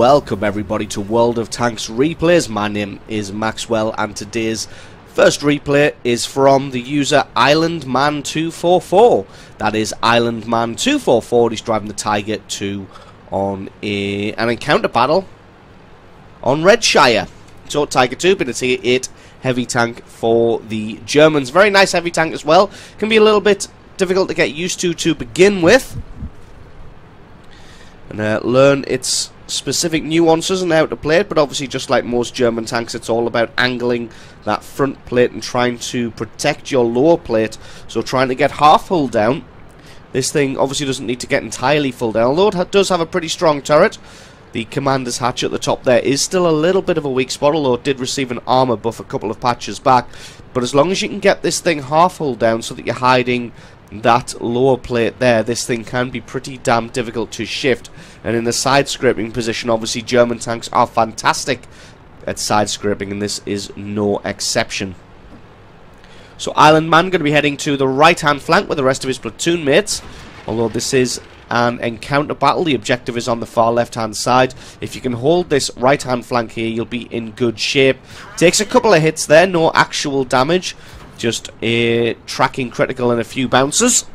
Welcome everybody to World of Tanks replays. My name is Maxwell and today's first replay is from the user IslandMan244. That is IslandMan244. He's driving the Tiger 2 on an encounter battle on Redshire. So Tiger 2, but it's a Tier 8 heavy tank for the Germans. Very nice heavy tank as well. Can be a little bit difficult to get used to begin with. And learn its specific nuances and how to play it, but obviously just like most German tanks, it's all about angling that front plate and trying to protect your lower plate, so trying to get half hull down. This thing obviously doesn't need to get entirely full down, although it does have a pretty strong turret. The commander's hatch at the top there is still a little bit of a weak spot, although it did receive an armor buff a couple of patches back. But as long as you can get this thing half hull down so that you're hiding that lower plate there, this thing can be pretty damn difficult to shift. And in the side scraping position, obviously German tanks are fantastic at side scraping, and this is no exception. So Islandman going to be heading to the right hand flank with the rest of his platoon mates, although this is an encounter battle. The objective is on the far left hand side. If you can hold this right hand flank here, you'll be in good shape. Takes a couple of hits there, no actual damage, just a tracking critical and a few bounces.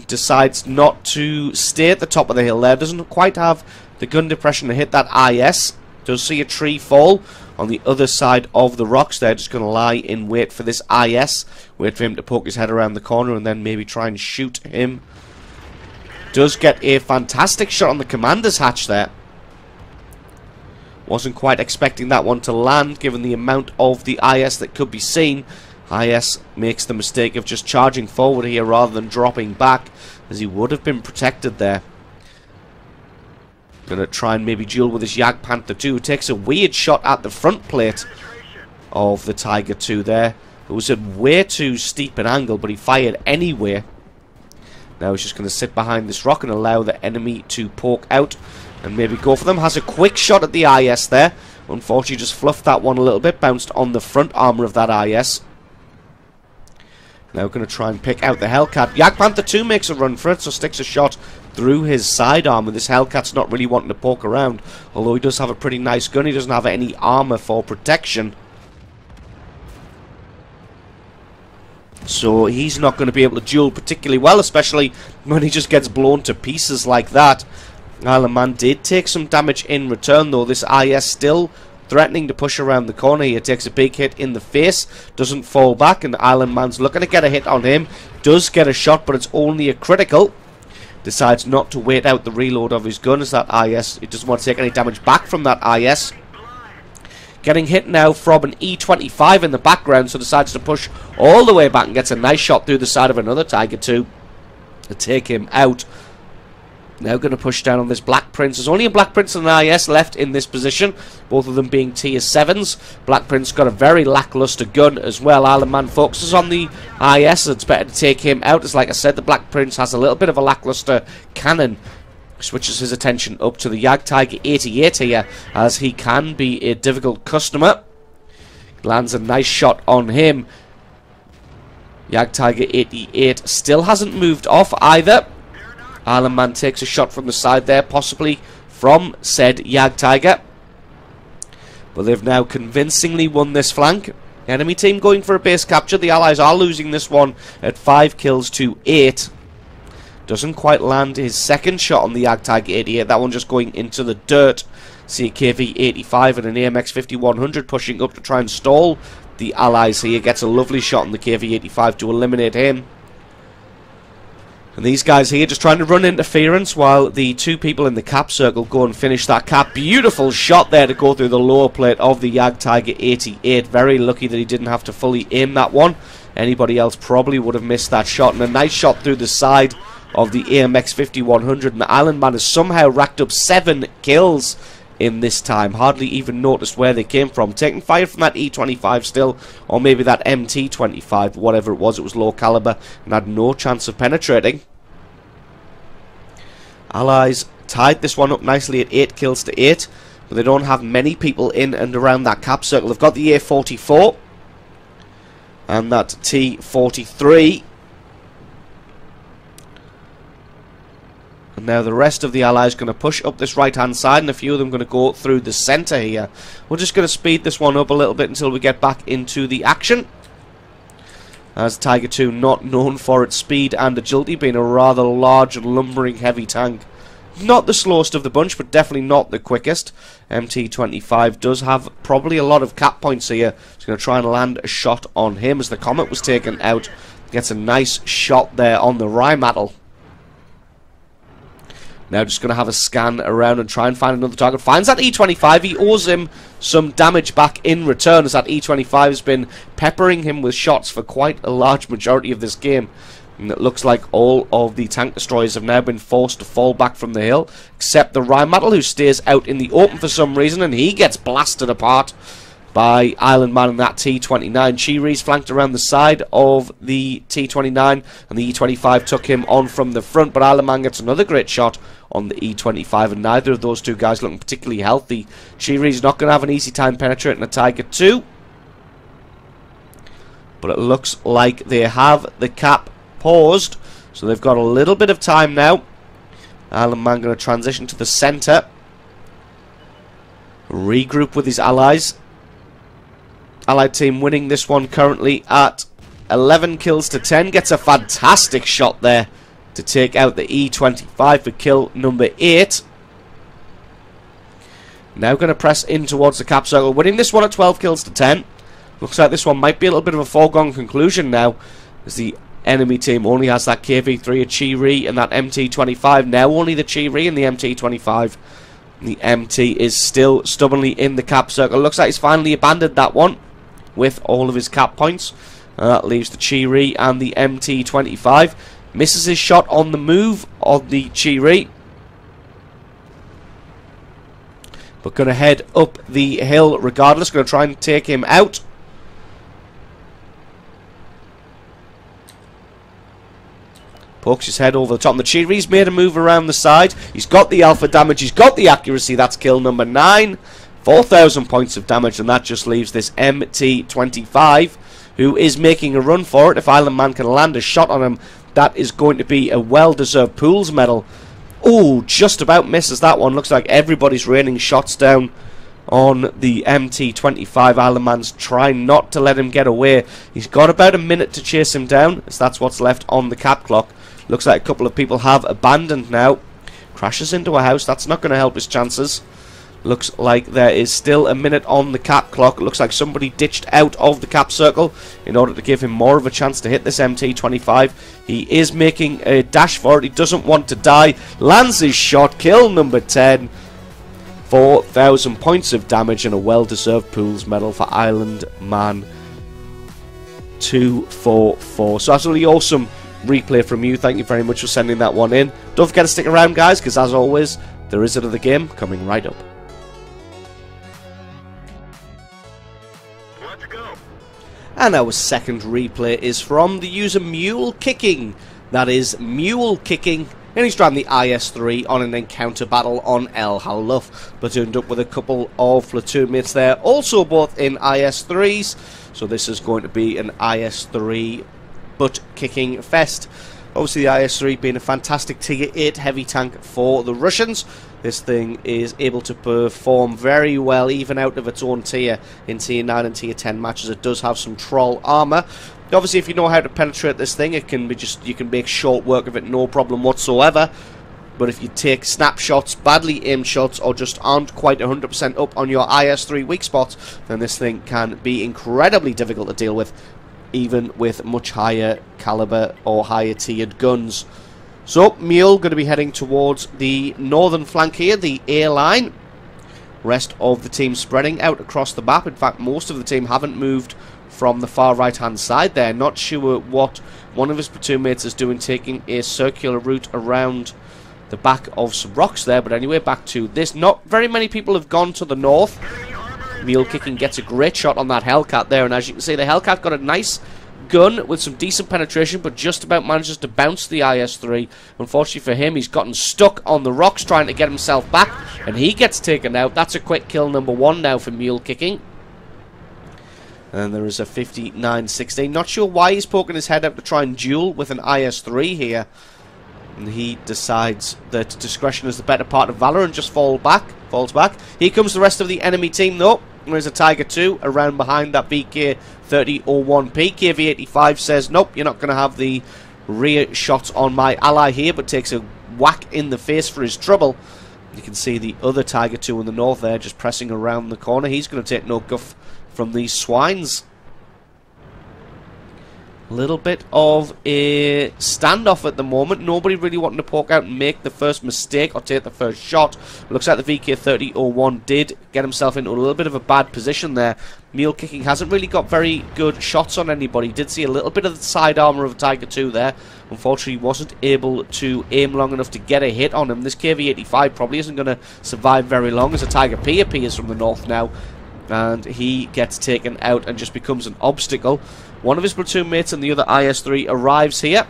Decides not to stay at the top of the hill there. Doesn't quite have the gun depression to hit that IS. Does see a tree fall on the other side of the rocks there. Just going to lie in wait for this IS. Wait for him to poke his head around the corner and then maybe try and shoot him. Does get a fantastic shot on the commander's hatch there. Wasn't quite expecting that one to land given the amount of the IS that could be seen. IS makes the mistake of just charging forward here rather than dropping back, as he would have been protected there. Gonna try and maybe duel with this Jagdpanther 2. Takes a weird shot at the front plate of the Tiger 2 there. It was at way too steep an angle, but he fired anyway. Now he's just going to sit behind this rock and allow the enemy to poke out and maybe go for them. Has a quick shot at the IS there. Unfortunately just fluffed that one a little bit. Bounced on the front armor of that IS. Now going to try and pick out the Hellcat. Jagdpanther 2 makes a run for it, so sticks a shot through his side armor. This Hellcat's not really wanting to poke around, although he does have a pretty nice gun. He doesn't have any armor for protection, so he's not going to be able to duel particularly well, especially when he just gets blown to pieces like that. Islandman did take some damage in return, though. This IS still threatening to push around the corner here. Takes a big hit in the face, doesn't fall back, and Islandman's looking to get a hit on him. Does get a shot, but it's only a critical. Decides not to wait out the reload of his gun as that IS, he doesn't want to take any damage back from that IS. Getting hit now from an E25 in the background, so decides to push all the way back and gets a nice shot through the side of another Tiger 2 to take him out. Now going to push down on this Black Prince. There's only a Black Prince and an IS left in this position, both of them being tier 7s. Black Prince got a very lackluster gun as well. Islandman focuses on the IS. It's better to take him out, as like I said, the Black Prince has a little bit of a lackluster cannon. Switches his attention up to the Jagdtiger 88 here, as he can be a difficult customer. Lands a nice shot on him. Jagdtiger 88 still hasn't moved off either. Islandman takes a shot from the side there, possibly from said Jagdtiger. But they've now convincingly won this flank. Enemy team going for a base capture. The Allies are losing this one at 5 kills to 8. Doesn't quite land his second shot on the Jagdtiger 88. That one just going into the dirt. See a KV-85 and an AMX-5100 pushing up to try and stall the Allies here. Gets a lovely shot on the KV-85 to eliminate him. And these guys here just trying to run interference while the two people in the cap circle go and finish that cap. Beautiful shot there to go through the lower plate of the Jagdtiger 88. Very lucky that he didn't have to fully aim that one. Anybody else probably would have missed that shot. And a nice shot through the side of the AMX-5100. And the Islandman has somehow racked up 7 kills in this time. Hardly even noticed where they came from. Taking fire from that E25 still, or maybe that MT25, whatever it was low caliber and had no chance of penetrating. Allies tied this one up nicely at 8 kills to 8, but they don't have many people in and around that cap circle. They've got the A44 and that T43. And now the rest of the allies going to push up this right hand side, and a few of them going to go through the centre here. We're just going to speed this one up a little bit until we get back into the action, as Tiger II not known for its speed and agility, being a rather large and lumbering heavy tank. Not the slowest of the bunch, but definitely not the quickest. MT-25 does have probably a lot of cap points here. He's going to try and land a shot on him as the Comet was taken out. Gets a nice shot there on the Rheinmetall. Now just going to have a scan around and try and find another target. Finds that E-25. He owes him some damage back in return, as that E-25 has been peppering him with shots for quite a large majority of this game. And it looks like all of the tank destroyers have now been forced to fall back from the hill, except the Rheinmetall, who stays out in the open for some reason, and he gets blasted apart by Island Man and that T-29. Chiri's flanked around the side of the T-29, and the E-25 took him on from the front, but Island Man gets another great shot on the E-25, and neither of those two guys looking particularly healthy. Chiri's not going to have an easy time penetrating a Tiger II, but it looks like they have the cap paused, so they've got a little bit of time now. Island Man going to transition to the centre, regroup with his allies. Allied team winning this one currently at 11 kills to 10. Gets a fantastic shot there to take out the E-25 for kill number 8. Now going to press in towards the cap circle, winning this one at 12 kills to 10. Looks like this one might be a little bit of a foregone conclusion now, as the enemy team only has that KV-3, a Chiri, and that MT-25. Now only the Chiri and the MT-25. The MT is still stubbornly in the cap circle. Looks like he's finally abandoned that one with all of his cap points. That leaves the Chiri and the MT-25. Misses his shot on the move on the Chiri, but going to head up the hill regardless. Going to try and take him out. Pokes his head over the top. And the Chiri's made a move around the side. He's got the alpha damage. He's got the accuracy. That's kill number 9. 4,000 points of damage, and that just leaves this MT-25, who is making a run for it. If Island Man can land a shot on him, that is going to be a well-deserved Pools medal. Oh, just about misses that one. Looks like everybody's raining shots down on the MT-25. Island Man's trying not to let him get away. He's got about a minute to chase him down, as that's what's left on the cap clock. Looks like a couple of people have abandoned now. Crashes into a house. That's not going to help his chances. Looks like there is still a minute on the cap clock. It looks like somebody ditched out of the cap circle in order to give him more of a chance to hit this MT-25. He is making a dash for it. He doesn't want to die. Lands his shot. Kill number 10. 4,000 points of damage and a well-deserved Pools medal for Island Man 244. So absolutely awesome replay from you. Thank you very much for sending that one in. Don't forget to stick around, guys, because as always, there is another game coming right up. And our second replay is from the user Mule Kicking. That is Mule Kicking. And he's driving the IS-3 on an encounter battle on El Hallouf. Platooned up with a couple of platoon mates there, also both in IS-3s. So this is going to be an IS-3 butt kicking fest. Obviously the IS-3 being a fantastic tier 8 heavy tank for the Russians. This thing is able to perform very well even out of its own tier in tier 9 and tier 10 matches. It does have some troll armor. Obviously if you know how to penetrate this thing, it can be you can make short work of it, no problem whatsoever. But if you take snapshots, badly aimed shots, or just aren't quite 100% up on your IS-3 weak spots, then this thing can be incredibly difficult to deal with, even with much higher caliber or higher tiered guns. So, Mule going to be heading towards the northern flank here, the A line. Rest of the team spreading out across the map. In fact, most of the team haven't moved from the far right hand side there. Not sure what one of his platoon mates is doing, taking a circular route around the back of some rocks there. But anyway, back to this. Not very many people have gone to the north. Mule Kicking gets a great shot on that Hellcat there, and as you can see, the Hellcat got a nice gun with some decent penetration, but just about manages to bounce the IS-3. Unfortunately for him, he's gotten stuck on the rocks trying to get himself back, and he gets taken out. That's a quick kill number 1 now for Mule Kicking. And there is a 59-16. Not sure why he's poking his head out to try and duel with an IS-3 here. And he decides that discretion is the better part of valor and just falls back. Here comes the rest of the enemy team though. There's a Tiger 2 around behind that VK-3001P. KV-85 says, nope, you're not going to have the rear shots on my ally here, but takes a whack in the face for his trouble. You can see the other Tiger 2 in the north there just pressing around the corner. He's going to take no guff from these swines. A little bit of a standoff at the moment. Nobody really wanting to poke out and make the first mistake or take the first shot. Looks like the VK-3001 did get himself into a little bit of a bad position there. Mule Kicking hasn't really got very good shots on anybody. Did see a little bit of the side armour of Tiger 2 there. Unfortunately, wasn't able to aim long enough to get a hit on him. This KV-85 probably isn't going to survive very long as a Tiger P appears from the north now. And he gets taken out and just becomes an obstacle. One of his platoon mates and the other IS-3 arrives here,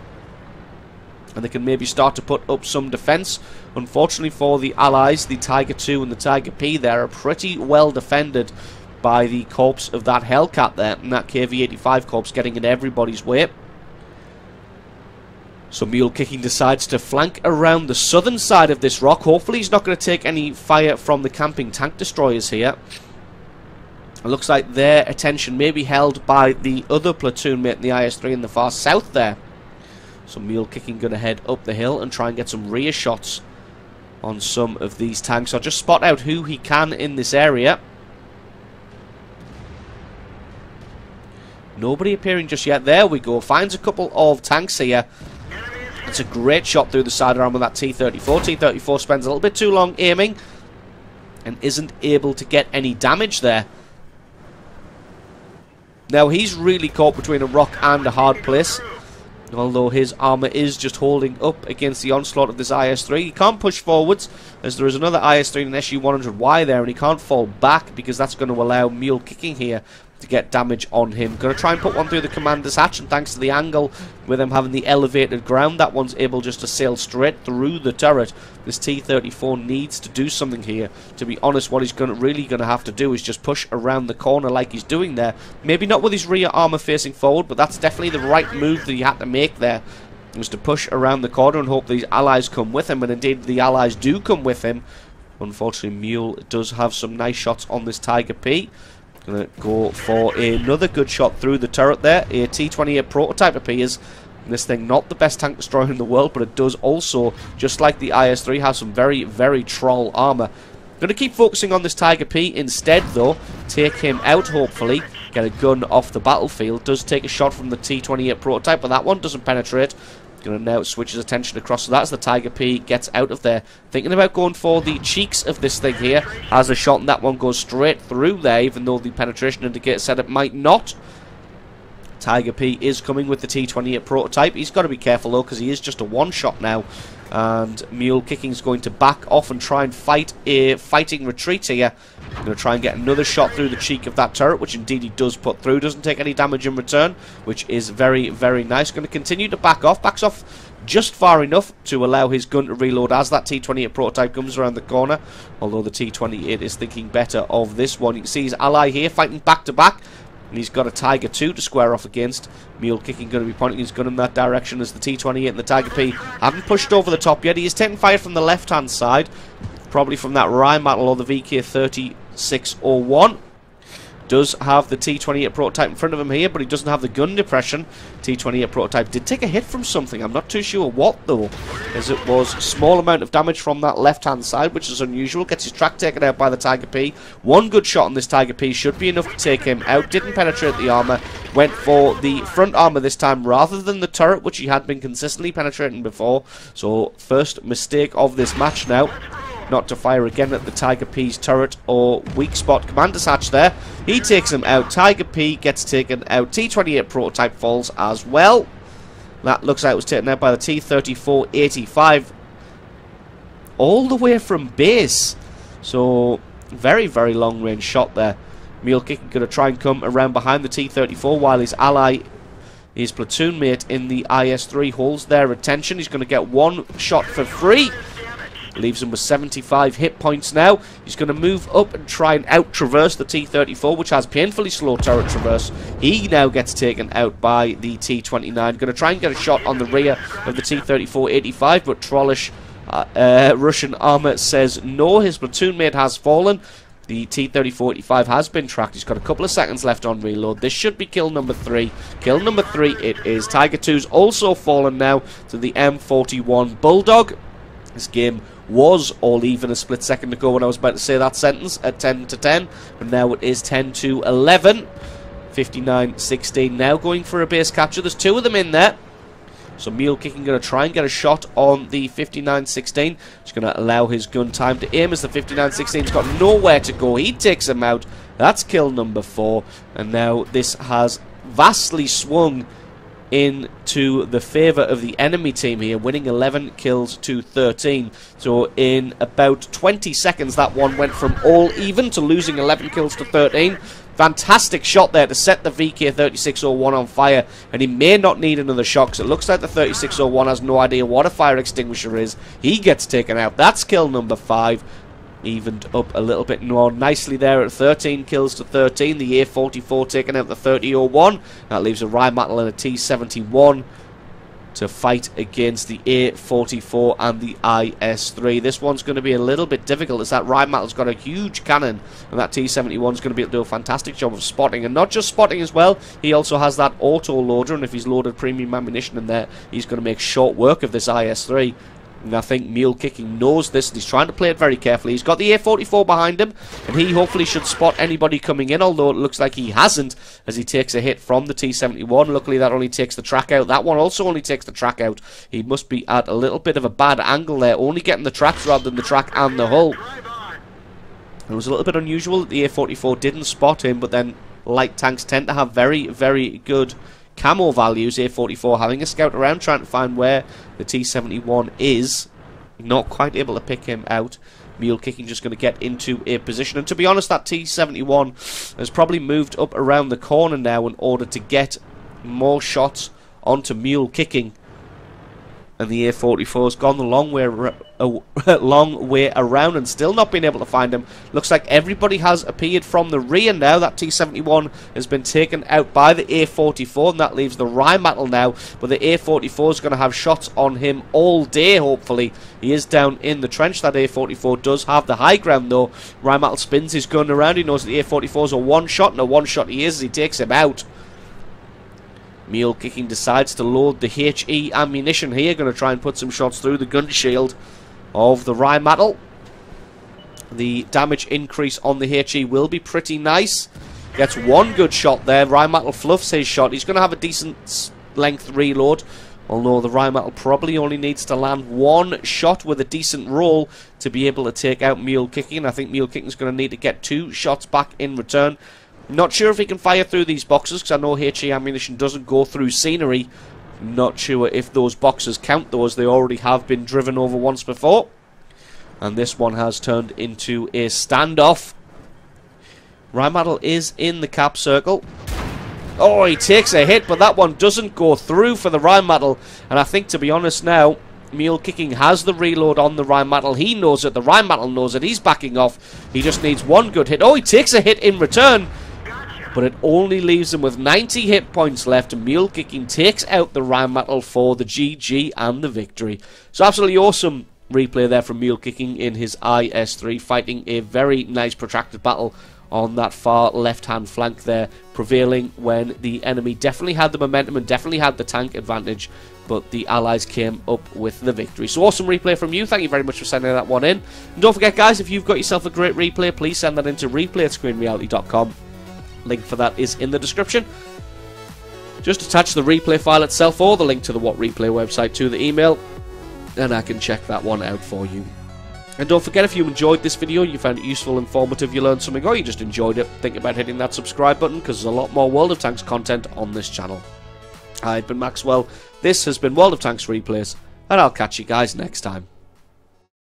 and they can maybe start to put up some defence. Unfortunately for the allies, the Tiger 2 and the Tiger P there are pretty well defended by the corpse of that Hellcat there, and that KV-85 corpse getting in everybody's way. So Mule Kicking decides to flank around the southern side of this rock. Hopefully he's not going to take any fire from the camping tank destroyers here. It looks like their attention may be held by the other platoon mate in the IS-3 in the far south there. So Mule Kicking going to head up the hill and try and get some rear shots on some of these tanks. I'll just spot out who he can in this area. Nobody appearing just yet. There we go. Finds a couple of tanks here. It's a great shot through the side arm of that T-34. T-34 spends a little bit too long aiming and isn't able to get any damage there. Now he's really caught between a rock and a hard place, although his armour is just holding up against the onslaught of this IS-3. He can't push forwards as there is another IS-3 and an SU-100Y there, and he can't fall back because that's going to allow Mule Kicking here to get damage on him. Going to try and put one through the commander's hatch, and thanks to the angle with him having the elevated ground, that one's able just to sail straight through the turret. This T-34 needs to do something here. To be honest, what he's really going to have to do is just push around the corner like he's doing there. Maybe not with his rear armour facing forward, but that's definitely the right move that he had to make there. Was to push around the corner and hope these allies come with him, and indeed the allies do come with him. Unfortunately, Mule does have some nice shots on this Tiger P. Gonna go for another good shot through the turret there. A T-28 prototype appears. And this thing, not the best tank destroyer in the world, but it does also, just like the IS-3, have some very, very troll armour. Gonna keep focusing on this Tiger P instead, though. Take him out, hopefully. Get a gun off the battlefield. Does take a shot from the T-28 prototype, but that one doesn't penetrate. Going to now switch his attention across to that as the Tiger P gets out of there. Thinking about going for the cheeks of this thing here. Has a shot and that one goes straight through there, even though the penetration indicator said it might not. Tiger P is coming with the T-28 prototype. He's got to be careful though, because he is just a one-shot now. And Mule Kicking is going to back off and try and fight a fighting retreat here. Going to try and get another shot through the cheek of that turret, which indeed he does put through. Doesn't take any damage in return, which is very, very nice. Going to continue to back off. Backs off just far enough to allow his gun to reload as that T-28 prototype comes around the corner. Although the T-28 is thinking better of this one. You can see his ally here fighting back to back. And he's got a Tiger 2 to square off against. Mule Kicking going to be pointing his gun in that direction as the T-28 and the Tiger P haven't pushed over the top yet. He is taking fire from the left-hand side. Probably from that Rheinmetall or the VK-3601. Does have the T-28 prototype in front of him here, but he doesn't have the gun depression. T-28 prototype did take a hit from something. I'm not too sure what, though, as it was a small amount of damage from that left-hand side, which is unusual. Gets his track taken out by the Tiger P. One good shot on this Tiger P should be enough to take him out. Didn't penetrate the armour. Went for the front armour this time rather than the turret, which he had been consistently penetrating before. So, first mistake of this match now. Not to fire again at the Tiger P's turret or weak spot commander's hatch there. He takes him out. Tiger P gets taken out. T-28 prototype falls as well. That looks like it was taken out by the T-34-85. All the way from base. So, very, very long range shot there. Mule Kicking going to try and come around behind the T-34 while his ally, his platoon mate in the IS-3 holds their attention. He's going to get one shot for free. Leaves him with 75 hit points now. He's going to move up and try and out-traverse the T-34, which has painfully slow turret traverse. He now gets taken out by the T-29. Going to try and get a shot on the rear of the T-34-85, but Trollish Russian armor says no. His platoon mate has fallen. The T-34-85 has been tracked. He's got a couple of seconds left on reload. This should be kill number 3. Kill number 3 it is. Tiger 2's also fallen now to the M41 Bulldog. This game was all even a split second ago when I was about to say that sentence at 10-10. But now it is 10-11. 59-16 now going for a base capture. There's 2 of them in there. So Mule Kicking going to try and get a shot on the 59-16. Just going to allow his gun time to aim as the 59-16's got nowhere to go. He takes him out. That's kill number 4. And now this has vastly swung into the favour of the enemy team here, winning 11 kills to 13. So in about 20 seconds, that one went from all even to losing 11 kills to 13. Fantastic shot there to set the VK-3601 on fire, and he may not need another shot because it looks like the 3601 has no idea what a fire extinguisher is. He gets taken out. That's kill number 5. Evened up a little bit more nicely there at 13 kills to 13. The A-44 taking out the 3001. That leaves a Rheinmetall and a T-71 to fight against the A-44 and the IS-3. This one's going to be a little bit difficult as that Rheinmetall's got a huge cannon, and that T-71's going to be able to do a fantastic job of spotting, and not just spotting as well, he also has that auto loader, and if he's loaded premium ammunition in there, he's going to make short work of this IS-3. And I think Mule Kicking knows this, and he's trying to play it very carefully. He's got the A-44 behind him, and he hopefully should spot anybody coming in, although it looks like he hasn't, as he takes a hit from the T-71. Luckily, that only takes the track out. That one also only takes the track out. He must be at a little bit of a bad angle there, only getting the tracks rather than the track and the hull. It was a little bit unusual that the A-44 didn't spot him, but then light tanks tend to have very, very good camo values. A-44 having a scout around, trying to find where the T-71 is. Not quite able to pick him out. Mule Kicking just going to get into a position. And to be honest, that T-71 has probably moved up around the corner now in order to get more shots onto Mule Kicking. And the A-44 has gone the long way around and still not been able to find him. Looks like everybody has appeared from the rear now. That T-71 has been taken out by the A-44, and that leaves the Rheinmetall now. But the A-44 is going to have shots on him all day, hopefully. He is down in the trench. That A-44 does have the high ground, though. Rheinmetall spins his gun around. He knows that the A-44 is a one-shot, and a one-shot he is as he takes him out. Mule Kicking decides to load the HE ammunition here. Going to try and put some shots through the gun shield of the Rheinmetall. The damage increase on the HE will be pretty nice. Gets one good shot there. Rheinmetall fluffs his shot. He's going to have a decent length reload, although the Rheinmetall probably only needs to land one shot with a decent roll to be able to take out Mule Kicking. I think Mule Kicking is going to need to get 2 shots back in return. Not sure if he can fire through these boxes, because I know HE ammunition doesn't go through scenery. Not sure if those boxes count, though, as they already have been driven over once before. And this one has turned into a standoff. Rheinmetall is in the cap circle. Oh, he takes a hit, but that one doesn't go through for the Rheinmetall. And I think, to be honest now, Mule Kicking has the reload on the Rheinmetall. He knows it. The Rheinmetall knows it. He's backing off. He just needs one good hit. Oh, he takes a hit in return, but it only leaves him with 90 hit points left, and Mule Kicking takes out the Rheinmetall for the GG and the victory. So absolutely awesome replay there from Mule Kicking in his IS-3, fighting a very nice protracted battle on that far left-hand flank there, prevailing when the enemy definitely had the momentum and definitely had the tank advantage, but the Allies came up with the victory. So awesome replay from you. Thank you very much for sending that one in. And don't forget, guys, if you've got yourself a great replay, please send that into replay@screenreality.com. Link for that is in the description. Just attach the replay file itself or the link to the What Replay website to the email, and I can check that one out for you. And don't forget, if you enjoyed this video, you found it useful, informative, you learned something, or you just enjoyed it, think about hitting that subscribe button, because there's a lot more World of Tanks content on this channel. I've been Maxwell, this has been World of Tanks Replays, and I'll catch you guys next time.